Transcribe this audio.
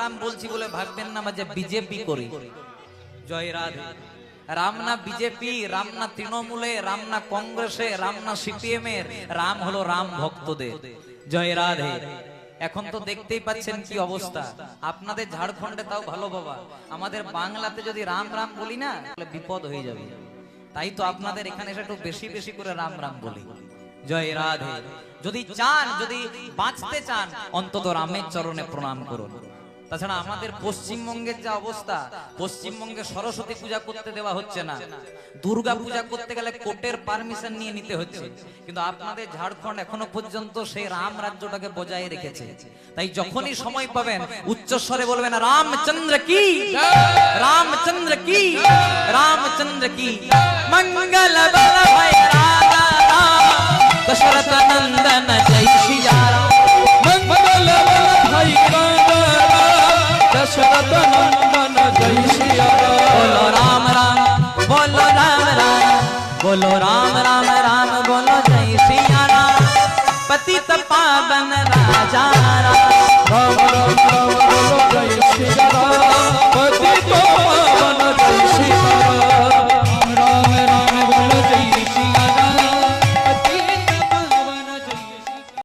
রাম বলছি বলে ভাববেন না যে বিজেপি করি। জয় রাধে। রাম না বিজেপি, রাম না তৃণমূলে, রাম না কংগ্রেসে, রাম না সিপিএম এর, রাম হলো রাম ভক্তদের। জয় রাধে। এখন তো দেখতেই পাচ্ছেন কি অবস্থা। আপনাদের ঝাড়খণ্ডে তাও ভালো বাবা, আমাদের বাংলাতে যদি রাম রাম বলি না তাহলে বিপদ হয়ে যাবে। তাই তো আপনাদের এখানে এসে একটু বেশি বেশি করে রাম রাম বলি। জয় রাধে। যদি চান, যদি বাঁচতে চান, অন্তত রামের চরণে প্রণাম করুন। তাছাড়া আমাদের পশ্চিমবঙ্গের যা অবস্থা, পশ্চিমবঙ্গে সরস্বতী পূজা করতে দেওয়া হচ্ছে না, দুর্গা পূজা করতে গেলে কোর্টের পারমিশন নিয়ে নিতে হচ্ছে। কিন্তু আপনাদের ঝাড়খণ্ড এখনো পর্যন্ত সেই রাম রাজ্যটাকে বজায় রেখেছে। তাই যখনই সময় পাবেন উচ্চস্বরে বলবেন রামচন্দ্র কি, রামচন্দ্র কি, রামচন্দ্র কি। মঙ্গল বল ভয় রাধা রাম, দশরথ নন্দন জয় শ্রী রাম। मंगल बल भाई राजा दशरथ नंदन जय श्री राम। बोलो राम राम, बोलो राम राम, बोलो राम राम राम, बोलो जय श्री राम। पतित पावन राजा